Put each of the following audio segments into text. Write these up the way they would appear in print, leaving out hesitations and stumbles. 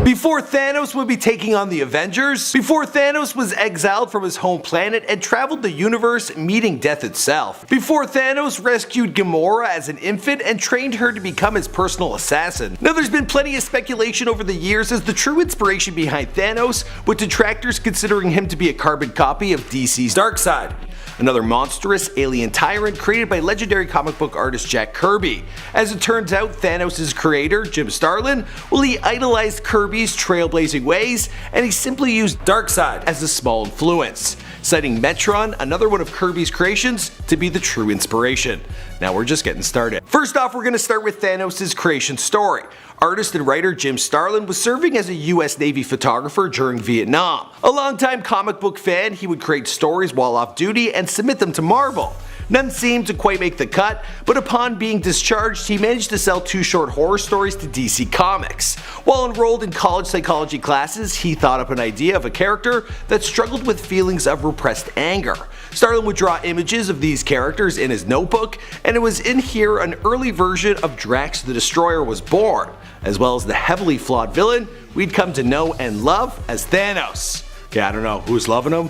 Before Thanos would be taking on the Avengers, before Thanos was exiled from his home planet and traveled the universe meeting death itself, before Thanos rescued Gamora as an infant and trained her to become his personal assassin. Now there's been plenty of speculation over the years as the true inspiration behind Thanos, with detractors considering him to be a carbon copy of DC's Darkseid, another monstrous alien tyrant created by legendary comic book artist Jack Kirby. As it turns out, Thanos' creator, Jim Starlin, he idolized Kirby's trailblazing ways, and he simply used Darkseid as a small influence, citing Metron, another one of Kirby's creations, to be the true inspiration. Now we're just getting started. First off, we're going to start with Thanos' creation story. Artist and writer Jim Starlin was serving as a US Navy photographer during Vietnam. A longtime comic book fan, he would create stories while off duty and submit them to Marvel. None seemed to quite make the cut, but upon being discharged, he managed to sell 2 short horror stories to DC Comics. While enrolled in college psychology classes, he thought up an idea of a character that struggled with feelings of repressed anger. Starlin would draw images of these characters in his notebook, and it was in here an early version of Drax the Destroyer was born, as well as the heavily flawed villain we'd come to know and love as Thanos. Okay, I don't know who's loving him.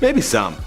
Maybe some.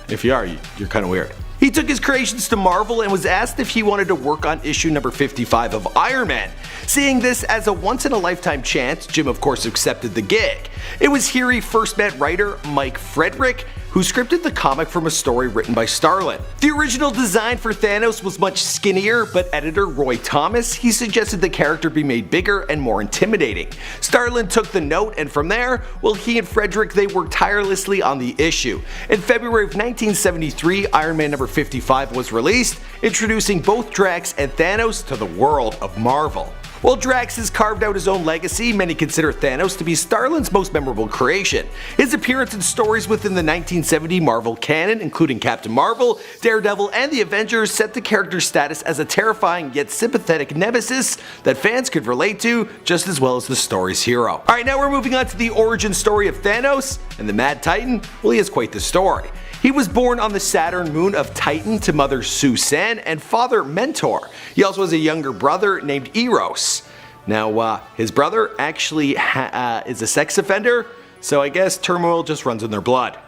If you are, you're kind of weird. He took his creations to Marvel and was asked if he wanted to work on issue number 55 of Iron Man. Seeing this as a once-in-a-lifetime chance, Jim of course accepted the gig. It was here he first met writer Mike Frederick, who scripted the comic from a story written by Starlin. The original design for Thanos was much skinnier, but editor Roy Thomas, he suggested the character be made bigger and more intimidating. Starlin took the note, and from there, he and Frederick, they worked tirelessly on the issue. In February of 1973, Iron Man number 55 was released, introducing both Drax and Thanos to the world of Marvel. While Drax has carved out his own legacy, many consider Thanos to be Starlin's most memorable creation. His appearance in stories within the 1970 Marvel canon, including Captain Marvel, Daredevil, and the Avengers, set the character's status as a terrifying yet sympathetic nemesis that fans could relate to just as well as the story's hero. Alright, now we're moving on to the origin story of Thanos, and the Mad Titan, he has quite the story. He was born on the Saturn moon of Titan to mother Susan and father Mentor. He also has a younger brother named Eros. Now, his brother actually is a sex offender, so I guess turmoil just runs in their blood.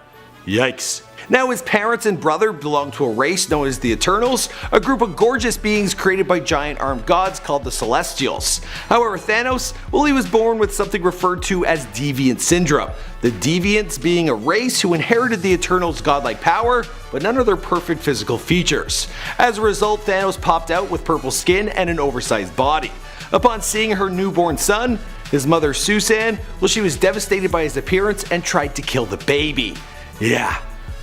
Yikes. Now his parents and brother belong to a race known as the Eternals, a group of gorgeous beings created by giant armed gods called the Celestials. However, Thanos, he was born with something referred to as Deviant Syndrome. The Deviants being a race who inherited the Eternals' godlike power, but none of their perfect physical features. As a result, Thanos popped out with purple skin and an oversized body. Upon seeing her newborn son, his mother Susan, she was devastated by his appearance and tried to kill the baby. Yeah,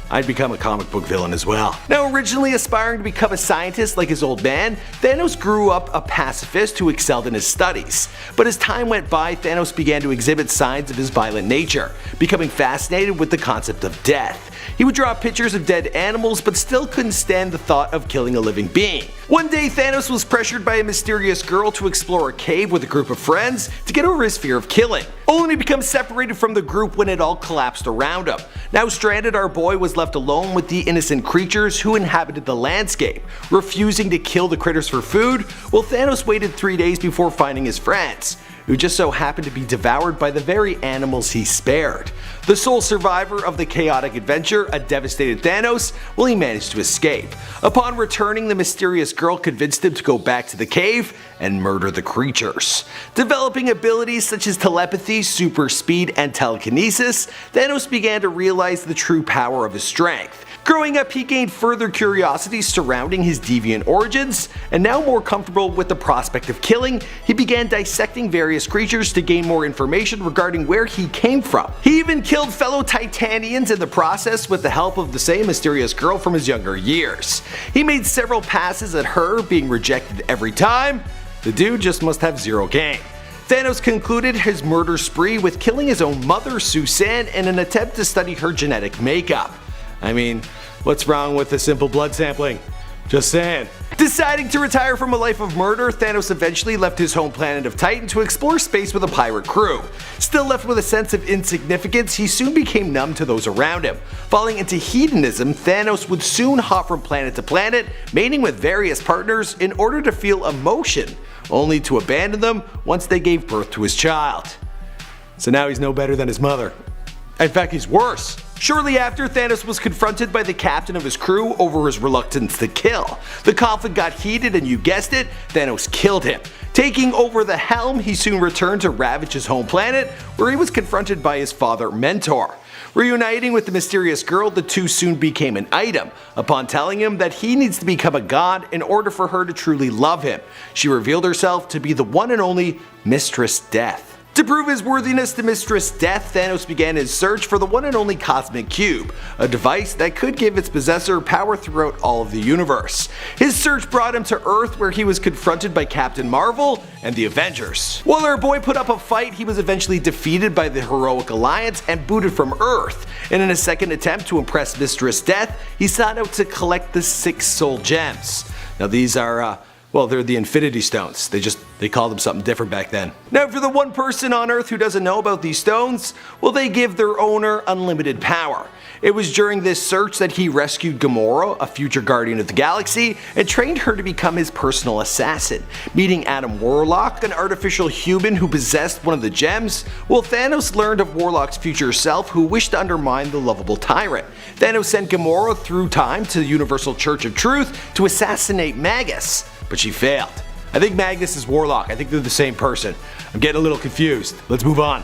I'd become a comic book villain as well. Now, originally aspiring to become a scientist like his old man, Thanos grew up a pacifist who excelled in his studies. But as time went by, Thanos began to exhibit signs of his violent nature, becoming fascinated with the concept of death. He would draw pictures of dead animals, but still couldn't stand the thought of killing a living being. One day, Thanos was pressured by a mysterious girl to explore a cave with a group of friends to get over his fear of killing, only to become separated from the group when it all collapsed around him. Now stranded, our boy was left alone with the innocent creatures who inhabited the landscape. Refusing to kill the critters for food, Thanos waited 3 days before finding his friends, who just so happened to be devoured by the very animals he spared. The sole survivor of the chaotic adventure, a devastated Thanos, he managed to escape. Upon returning, the mysterious girl convinced him to go back to the cave and murder the creatures. Developing abilities such as telepathy, super speed, and telekinesis, Thanos began to realize the true power of his strength. Growing up, he gained further curiosity surrounding his deviant origins, and now more comfortable with the prospect of killing, he began dissecting various creatures to gain more information regarding where he came from. He even killed fellow Titanians in the process with the help of the same mysterious girl from his younger years. He made several passes at her, being rejected every time. The dude just must have zero game. Thanos concluded his murder spree with killing his own mother, Susan, in an attempt to study her genetic makeup. I mean, what's wrong with a simple blood sampling? Just saying. Deciding to retire from a life of murder, Thanos eventually left his home planet of Titan to explore space with a pirate crew. Still left with a sense of insignificance, he soon became numb to those around him. Falling into hedonism, Thanos would soon hop from planet to planet, mating with various partners in order to feel emotion, only to abandon them once they gave birth to his child. So now he's no better than his mother. In fact, he's worse. Shortly after, Thanos was confronted by the captain of his crew over his reluctance to kill. The conflict got heated and you guessed it, Thanos killed him. Taking over the helm, he soon returned to ravage his home planet, where he was confronted by his father Mentor. Reuniting with the mysterious girl, the two soon became an item, upon telling him that he needs to become a god in order for her to truly love him. She revealed herself to be the one and only Mistress Death. To prove his worthiness to Mistress Death, Thanos began his search for the one and only Cosmic Cube, a device that could give its possessor power throughout all of the universe. His search brought him to Earth, where he was confronted by Captain Marvel and the Avengers. While our boy put up a fight, he was eventually defeated by the Heroic Alliance and booted from Earth. And in a second attempt to impress Mistress Death, he sought out to collect the 6 Soul Gems. Now these are well, they're the Infinity Stones. They called them something different back then. Now for the one person on Earth who doesn't know about these stones, well, they give their owner unlimited power. It was during this search that he rescued Gamora, a future Guardian of the Galaxy, and trained her to become his personal assassin. Meeting Adam Warlock, an artificial human who possessed one of the gems, well, Thanos learned of Warlock's future self, who wished to undermine the lovable tyrant. Thanos sent Gamora through time to the Universal Church of Truth to assassinate Magus, but she failed. I think Magnus is Warlock. I think they're the same person. I'm getting a little confused. Let's move on.